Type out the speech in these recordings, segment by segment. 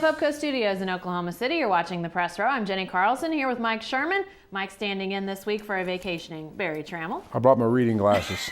the Upco Studios in Oklahoma City, you're watching The Press Row. I'm Jenny Carlson here with Mike Sherman. Mike standing in this week for a vacationing Barry Trammell. I brought my reading glasses.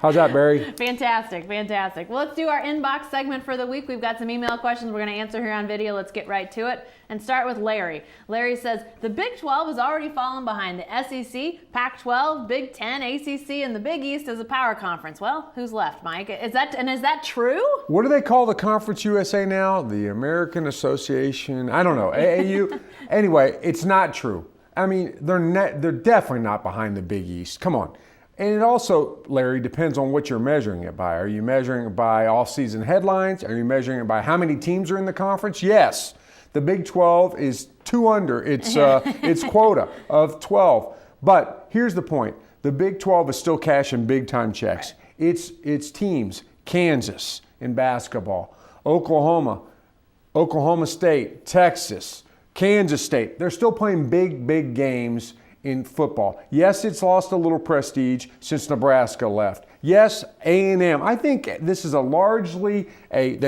How's that, Barry? Fantastic, fantastic. Well, let's do our inbox segment for the week. We've got some email questions we're going to answer here on video. Let's get right to it and start with Larry. Larry says, the Big 12 has already fallen behind the SEC, Pac-12, Big 10, ACC, and the Big East as a power conference. Well, who's left, Mike? Is that true? What do they call the Conference USA now? The American Association, I don't know, AAU? Anyway, it's not true. I mean, they're definitely not behind the Big East. Come on. And it also, Larry, depends on what you're measuring it by. Are you measuring it by off-season headlines? Are you measuring it by how many teams are in the conference? Yes. The Big 12 is 2 under its quota of 12. But here's the point. The Big 12 is still cashing big-time checks. It's teams, Kansas in basketball, Oklahoma State, Texas, Kansas State. They're still playing big games in football. Yes, it's lost a little prestige since Nebraska left. Yes, A&M. I think this is they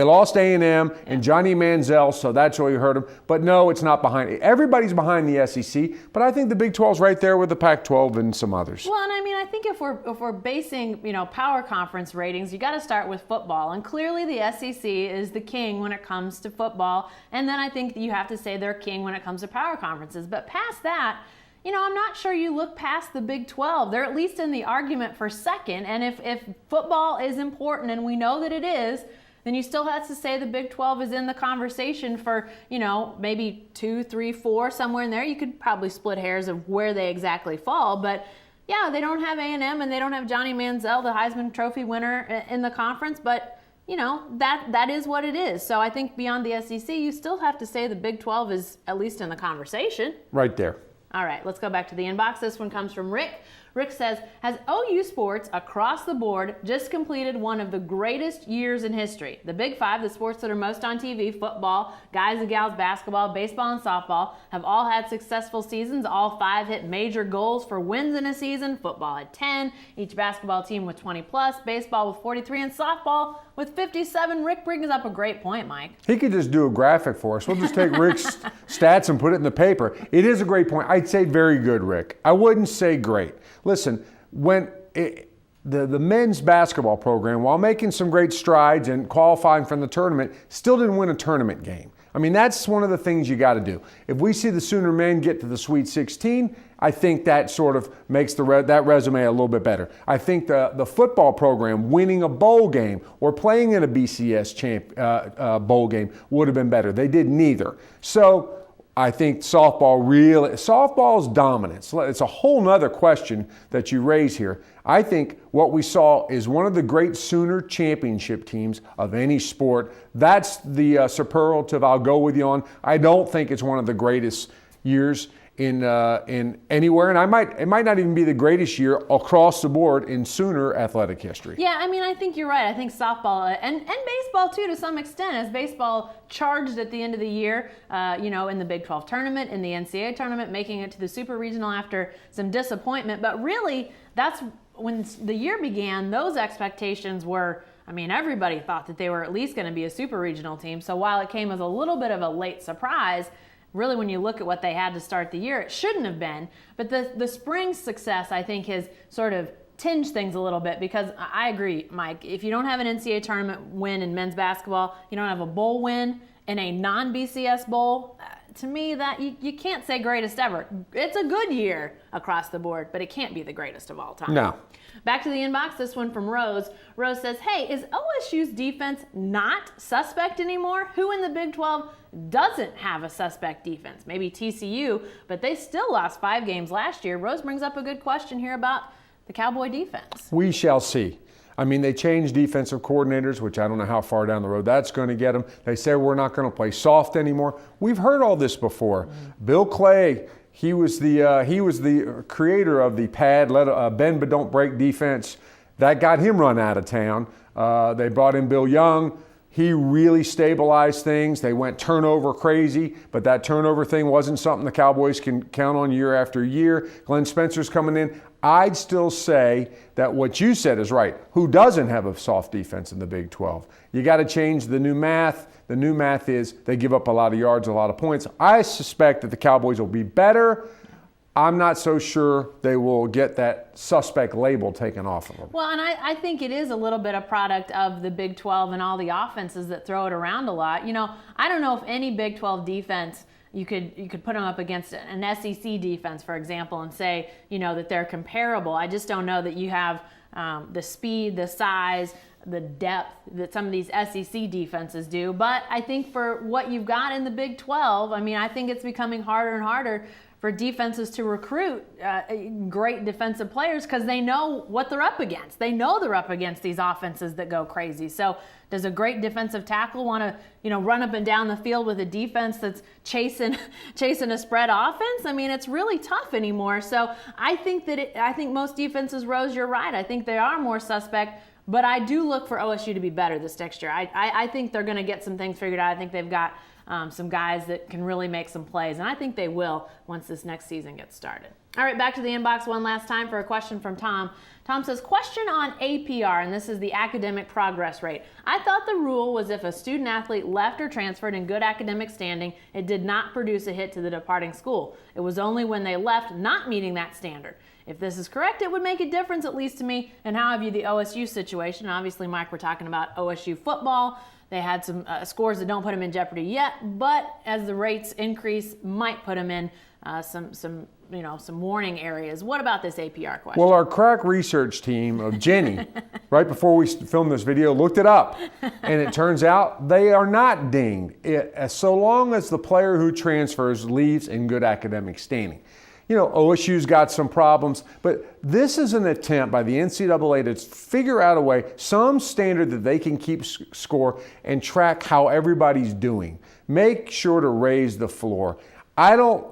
lost A&M and Johnny Manziel, so that's why you heard him. But no, it's not behind. Everybody's behind the SEC, but I think the Big 12's right there with the Pac-12 and some others. Well, and I mean, I think if we're basing, power conference ratings, you got to start with football. And clearly the SEC is the king when it comes to football. And then I think you have to say they're king when it comes to power conferences. But past that, I'm not sure you look past the Big 12. They're at least in the argument for second. And if football is important, and we know that it is, then you still have to say the Big 12 is in the conversation for, maybe 2, 3, 4, somewhere in there. You could probably split hairs of where they exactly fall. But, yeah, they don't have A&M and they don't have Johnny Manziel, the Heisman Trophy winner, in the conference. But, that is what it is. So I think beyond the SEC, you still have to say the Big 12 is at least in the conversation. Right there. All right, let's go back to the inbox. This one comes from Rick. Rick says, has OU sports across the board just completed one of the greatest years in history? The Big Five, the sports that are most on TV, football, guys and gals basketball, baseball, and softball, have all had successful seasons. All 5 hit major goals for wins in a season. Football had 10, each basketball team with 20 plus, baseball with 43, and softball with 57. Rick brings up a great point, Mike. He could just do a graphic for us. We'll just take Rick's stats and put it in the paper. It is a great point. I'd say very good, Rick. I wouldn't say great. Listen, the men's basketball program, while making some great strides and qualifying for the tournament, still didn't win a tournament game. I mean, that's one of the things you got to do. If we see the Sooner men get to the Sweet 16, I think that sort of makes that resume a little bit better. I think the football program winning a bowl game or playing in a BCS bowl game would have been better. They did neither. So I think softball's dominance. It's a whole nother question that you raise here. I think what we saw is one of the great Sooner championship teams of any sport. That's the superlative I'll go with you on. I don't think it's one of the greatest years in anywhere, and it might not even be the greatest year across the board in Sooner athletic history. Yeah, I mean, I think you're right. I think softball and baseball too, to some extent, as baseball charged at the end of the year, in the Big 12 tournament, in the NCAA tournament, making it to the Super Regional after some disappointment. But really, that's when the year began. Those expectations were, everybody thought that they were at least going to be a Super Regional team. So while it came as a little bit of a late surprise, really, when you look at what they had to start the year, it shouldn't have been. But the spring success, I think, has sort of tinged things a little bit, because I agree, Mike, if you don't have an NCAA tournament win in men's basketball, you don't have a bowl win in a non-BCS bowl, to me, that you can't say greatest ever. It's a good year across the board, but it can't be the greatest of all time. No. Back to the inbox, this one from Rose. Rose says, hey, is OSU's defense not suspect anymore? Who in the Big 12 doesn't have a suspect defense? Maybe TCU, but they still lost 5 games last year. Rose brings up a good question here about the Cowboy defense. We shall see. They changed defensive coordinators, which I don't know how far down the road that's going to get them. They say we're not going to play soft anymore. We've heard all this before. Bill Clay, he was the creator of the bend but don't break defense. That got him run out of town. They brought in Bill Young. He really stabilized things. They went turnover crazy, but that turnover thing wasn't something the Cowboys can count on year after year. Glenn Spencer's coming in. I'd still say that what you said is right. Who doesn't have a soft defense in the Big 12? You got to change the new math. The new math is they give up a lot of yards, a lot of points. I suspect that the Cowboys will be better. I'm not so sure they will get that suspect label taken off of them. Well, and I think it is a little bit a product of the Big 12 and all the offenses that throw it around a lot. You know, I don't know if any Big 12 defense you could put them up against an SEC defense, for example, and say, you know, that they're comparable. I just don't know that you have the speed, the size, the depth that some of these SEC defenses do. But I think for what you've got in the Big 12, I mean, I think it's becoming harder and harder for defenses to recruit great defensive players because they know what they're up against. They know they're up against these offenses that go crazy. So does a great defensive tackle want to, you know, run up and down the field with a defense that's chasing a spread offense? I mean, it's really tough anymore. So I think I think most defenses, Rose, you're right. I think they are more suspect. But I do look for OSU to be better this next year. I think they're going to get some things figured out. I think they've got some guys that can really make some plays, and I think they will once this next season gets started. All right, back to the inbox one last time for a question from Tom. Tom says, question on APR, and this is the academic progress rate. I thought the rule was if a student athlete left or transferred in good academic standing, it did not produce a hit to the departing school. It was only when they left not meeting that standard. If this is correct, it would make a difference, at least to me, in how I view the OSU situation. Obviously, Mike, we're talking about OSU football. They had some scores that don't put them in jeopardy yet, but as the rates increase, might put them in some warning areas. What about this APR question? Well, our crack research team of Jenny, right before we filmed this video, looked it up, and it turns out they are not dinged so long as the player who transfers leaves in good academic standing. You know, OSU's got some problems, but this is an attempt by the NCAA to figure out a way, some standard that they can keep score and track how everybody's doing. Make sure to raise the floor. I'll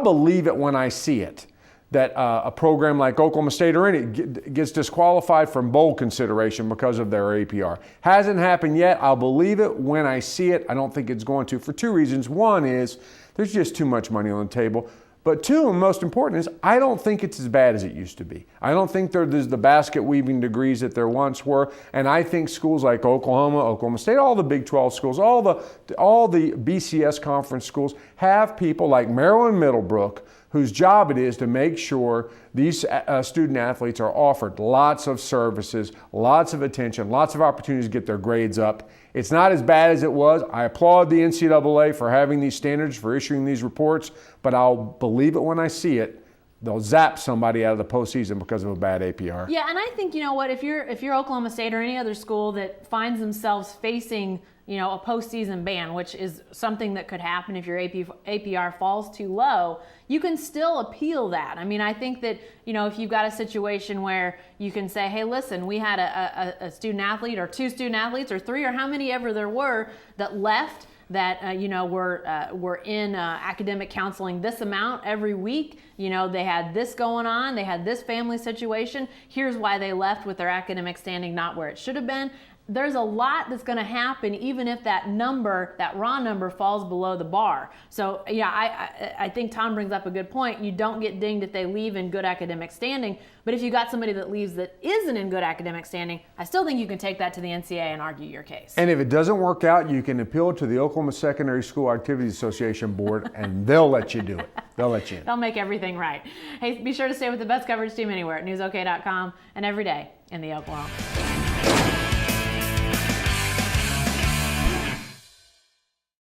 believe it when I see it, that a program like Oklahoma State or any gets disqualified from bowl consideration because of their APR. Hasn't happened yet. I'll believe it when I see it. I don't think it's going to for two reasons. One is there's just too much money on the table. But two, and most important, is I don't think it's as bad as it used to be. I don't think there's the basket weaving degrees that there once were. And I think schools like Oklahoma State, all the Big 12 schools, all the BCS conference schools have people like Maryland Middlebrook whose job it is to make sure these student athletes are offered lots of services, lots of attention, lots of opportunities to get their grades up. It's not as bad as it was. I applaud the NCAA for having these standards, for issuing these reports, but I'll believe it when I see it. They'll zap somebody out of the postseason because of a bad APR. Yeah, and I think, you know what, if you're Oklahoma State or any other school that finds themselves facing, you know, a postseason ban, which is something that could happen if your APR falls too low, you can still appeal that. I mean, I think that, you know, if you've got a situation where you can say, hey, listen, we had a student athlete or two student athletes or three or how many ever there were that left that, were in academic counseling this amount every week. You know, they had this going on. They had this family situation. Here's why they left with their academic standing not where it should have been. There's a lot that's going to happen even if that raw number falls below the bar. So yeah, I think Tom brings up a good point. You don't get dinged if they leave in good academic standing, but if you got somebody that leaves that isn't in good academic standing, I still think you can take that to the NCAA and argue your case. And if it doesn't work out, you can appeal to the Oklahoma Secondary School Activities Association Board and they'll let you do it. They'll let you in. They'll make everything right. Hey, be sure to stay with the best coverage team anywhere at newsok.com and every day in the Oklahoma.